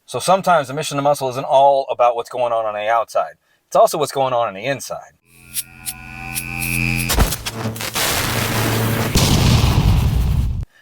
So sometimes the mission of the muscle isn't all about what's going on the outside. It's also what's going on the inside.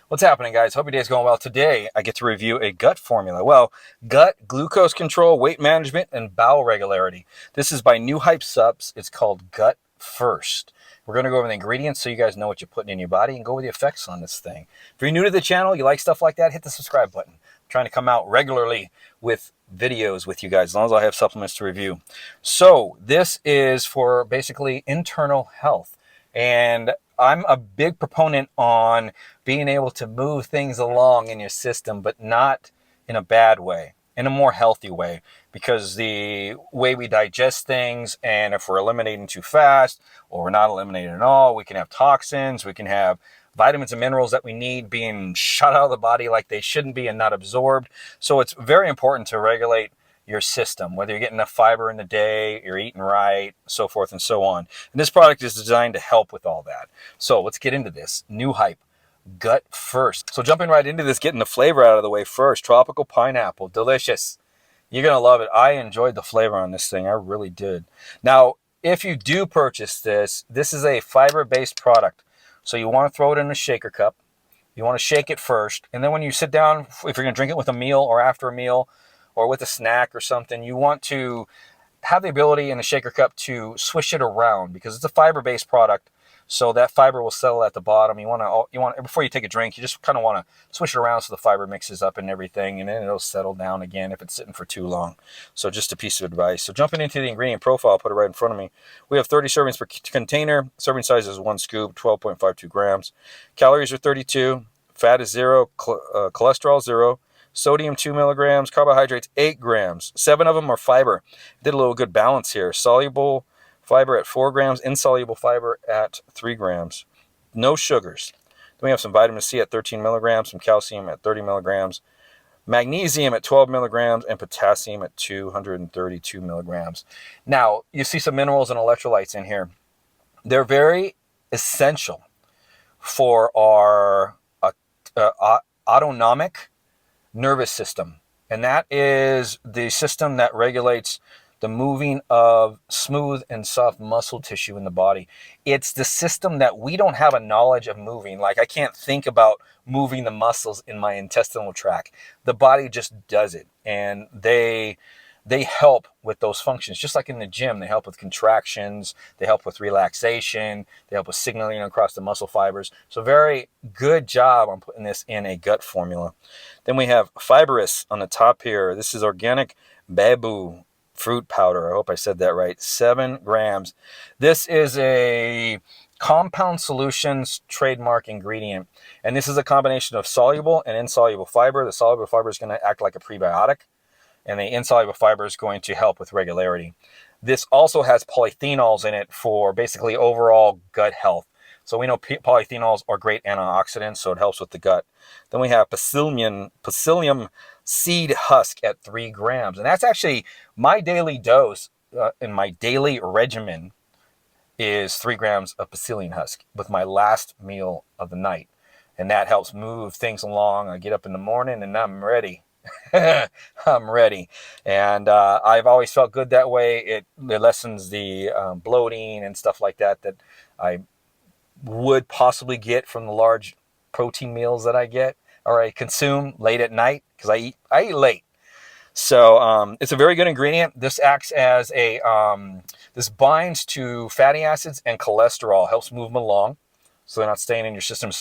What's happening, guys? Hope your day's going well. Today, I get to review a gut formula. Well, gut, glucose control, weight management, and bowel regularity. This is by Noo-Hype subs. It's called Gut First. We're going to go over the ingredients so you guys know what you're putting in your body and go over the effects on this thing. If you're new to the channel, you like stuff like that, hit the subscribe button. I'm trying to come out regularly with videos with you guys, as long as I have supplements to review. So this is for basically internal health. And I'm a big proponent on being able to move things along in your system, but not in a bad way, in a more healthy way, because the way we digest things, and if we're eliminating too fast or we're not eliminating at all, we can have toxins, we can have vitamins and minerals that we need being shot out of the body like they shouldn't be and not absorbed. So it's very important to regulate your system, whether you're getting enough fiber in the day, you're eating right, so forth and so on. And this product is designed to help with all that. So let's get into this. Noo-Hype, Gut First. So jumping right into this, getting the flavor out of the way first. Tropical pineapple, delicious. You're going to love it. I enjoyed the flavor on this thing. I really did. Now, if you do purchase this, this is a fiber-based product. So you want to throw it in a shaker cup. You want to shake it first. And then when you sit down, if you're going to drink it with a meal or after a meal, or with a snack or something, you want to have the ability in a shaker cup to swish it around, because it's a fiber-based product. So that fiber will settle at the bottom. You want before you take a drink, you just kind of want to swish it around so the fiber mixes up and everything, and then it'll settle down again if it's sitting for too long. So just a piece of advice. So jumping into the ingredient profile, I'll put it right in front of me. We have 30 servings per container. Serving size is 1 scoop, 12.52 grams. Calories are 32. Fat is 0. Cholesterol 0. Sodium 2 milligrams, carbohydrates 8 grams. 7 of them are fiber. Did a little good balance here. Soluble fiber at 4 grams, insoluble fiber at 3 grams. No sugars. Then we have some vitamin C at 13 milligrams, some calcium at 30 milligrams, magnesium at 12 milligrams, and potassium at 232 milligrams. Now, you see some minerals and electrolytes in here. They're very essential for our autonomic nervous system, and that is the system that regulates the moving of smooth and soft muscle tissue in the body. It's the system that we don't have a knowledge of moving. Like, I can't think about moving the muscles in my intestinal tract. The body just does it, and they help with those functions. Just like in the gym, they help with contractions, they help with relaxation, they help with signaling across the muscle fibers. So very good job on putting this in a gut formula. Then we have fibrous on the top here. This is organic babu fruit powder. I hope I said that right. 7 grams. This is a Compound Solutions trademark ingredient. And this is a combination of soluble and insoluble fiber. The soluble fiber is going to act like a prebiotic, and the insoluble fiber is going to help with regularity. This also has polyphenols in it for basically overall gut health. So we know polyphenols are great antioxidants, so it helps with the gut. Then we have psyllium seed husk at 3 grams. And that's actually my daily dose in my daily regimen is 3 grams of psyllium husk with my last meal of the night. And that helps move things along. I get up in the morning and I'm ready. I'm ready. And I've always felt good that way. It lessens the bloating and stuff like that I would possibly get from the large protein meals that I get or I consume late at night, because I eat late. So it's a very good ingredient. This acts as a this binds to fatty acids and cholesterol, helps move them along so they're not staying in your system.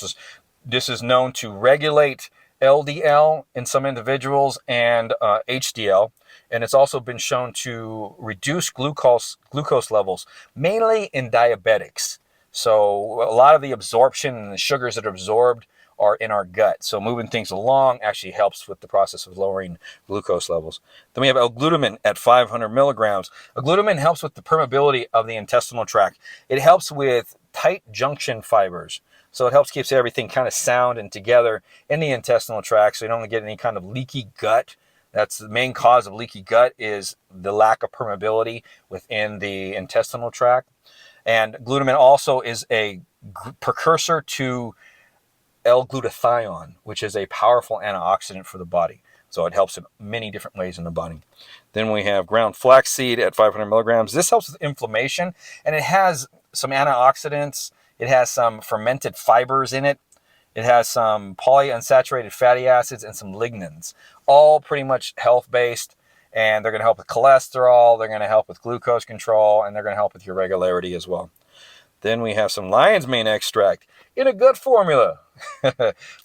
This is known to regulate LDL in some individuals and HDL, and it's also been shown to reduce glucose levels, mainly in diabetics. So a lot of the absorption and the sugars that are absorbed are in our gut. So moving things along actually helps with the process of lowering glucose levels. Then we have L-glutamine at 500 milligrams. L-glutamine helps with the permeability of the intestinal tract. It helps with tight junction fibers. So it helps keeps everything kind of sound and together in the intestinal tract, so you don't get any kind of leaky gut. That's the main cause of leaky gut, is the lack of permeability within the intestinal tract. And glutamine also is a precursor to L-glutathione, which is a powerful antioxidant for the body. So it helps in many different ways in the body. Then we have ground flaxseed at 500 milligrams. This helps with inflammation, and it has some antioxidants. It has some fermented fibers in it. It has some polyunsaturated fatty acids and some lignans, all pretty much health-based, and they're going to help with cholesterol, they're going to help with glucose control, and they're going to help with your regularity as well. Then we have some lion's mane extract in a gut formula,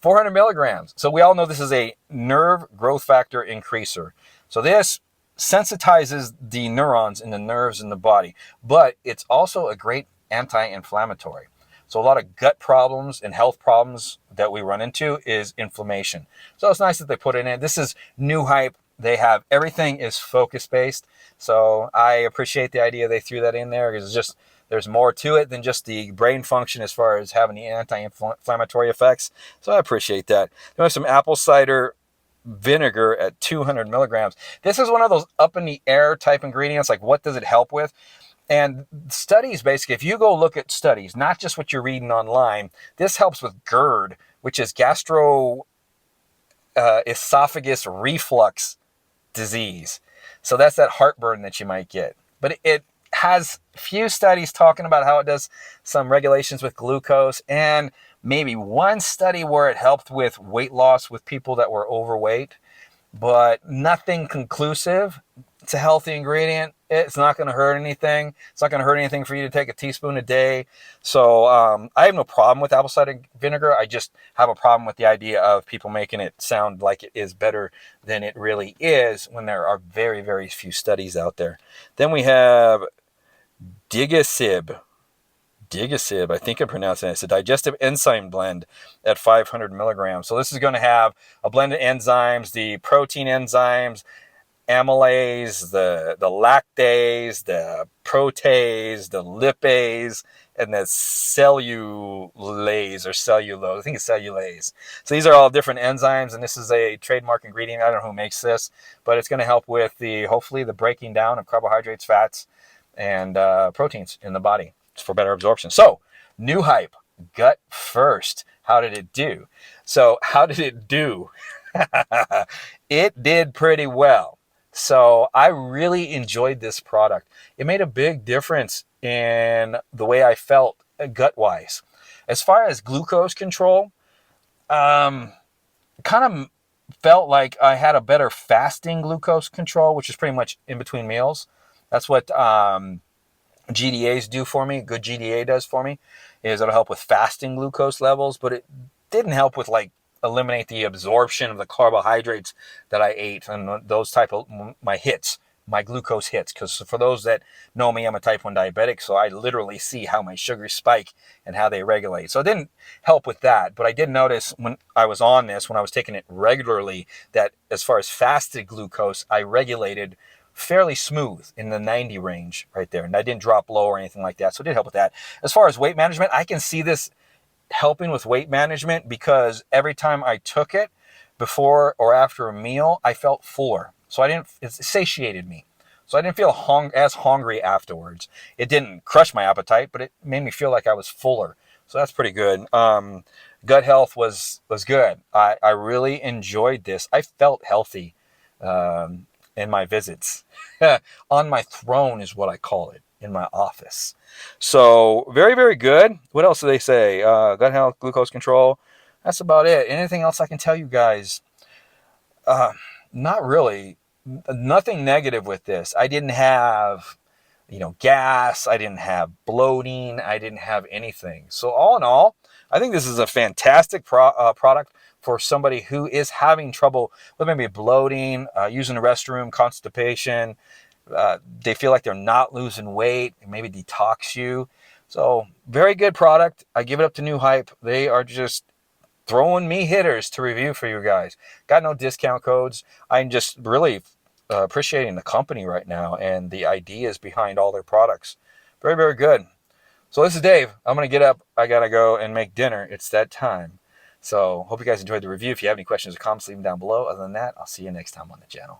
400 milligrams. So we all know this is a nerve growth factor increaser. So this sensitizes the neurons in the nerves in the body, but it's also a great anti-inflammatory. So a lot of gut problems and health problems that we run into is inflammation. So it's nice that they put it in. This is Noo-Hype. They have everything is focus-based. So I appreciate the idea they threw that in there, because it's just, there's more to it than just the brain function as far as having the anti-inflammatory effects. So I appreciate that. Then we have some apple cider vinegar at 200 milligrams. This is one of those up in the air type ingredients. Like, what does it help with? And studies, basically, if you go look at studies, not just what you're reading online, this helps with GERD, which is esophagus reflux disease. So that's that heartburn that you might get. But it has few studies talking about how it does some regulations with glucose, and maybe one study where it helped with weight loss with people that were overweight, but nothing conclusive. It's a healthy ingredient. It's not going to hurt anything. It's not going to hurt anything for you to take a teaspoon a day. So I have no problem with apple cider vinegar. I just have a problem with the idea of people making it sound like it is better than it really is when there are very, very few studies out there. Then we have DIGSIB. DIGSIB, I think I'm pronouncing it. It's a digestive enzyme blend at 500 milligrams. So this is going to have a blend of enzymes, the protein enzymes, amylase, the lactase, the protease, the lipase, and the cellulase or cellulose. I think it's cellulase. So these are all different enzymes, and this is a trademark ingredient. I don't know who makes this, but it's going to help with hopefully the breaking down of carbohydrates, fats, and proteins in the body for better absorption. So Noo-Hype, gut first. How did it do? So how did it do? It did pretty well. So I really enjoyed this product. It made a big difference in the way I felt gut-wise. As far as glucose control, kind of felt like I had a better fasting glucose control, which is pretty much in between meals. That's what GDAs do for me. Good GDA does for me, is it'll help with fasting glucose levels, but it didn't help with eliminate the absorption of the carbohydrates that I ate and those type of my glucose hits. Because for those that know me, I'm a type 1 diabetic, so I literally see how my sugars spike and how they regulate. So it didn't help with that, but I did notice when I was on this, when I was taking it regularly, that as far as fasted glucose, I regulated fairly smooth in the 90 range right there, and I didn't drop low or anything like that. So it did help with that. As far as weight management, I can see this helping with weight management, because every time I took it before or after a meal, I felt fuller. So it satiated me. So I didn't feel as hungry afterwards. It didn't crush my appetite, but it made me feel like I was fuller. So that's pretty good. Gut health was good. I really enjoyed this. I felt healthy in my visits. On my throne is what I call it, in my office. So very, very good. What else do they say? Gut health, glucose control. That's about it. Anything else I can tell you guys? Not really. Nothing negative with this. I didn't have, gas. I didn't have bloating. I didn't have anything. So all in all, I think this is a fantastic product for somebody who is having trouble with maybe bloating, using the restroom, constipation. They feel like they're not losing weight, maybe detox you. So very good product. I give it up to Noo-Hype. They are just throwing me hitters to review for you guys. Got no discount codes. I'm just really appreciating the company right now and the ideas behind all their products. Very, very good. So this is Dave. I'm going to get up. I got to go and make dinner. It's that time. So hope you guys enjoyed the review. If you have any questions or comments, leave them down below. Other than that, I'll see you next time on the channel.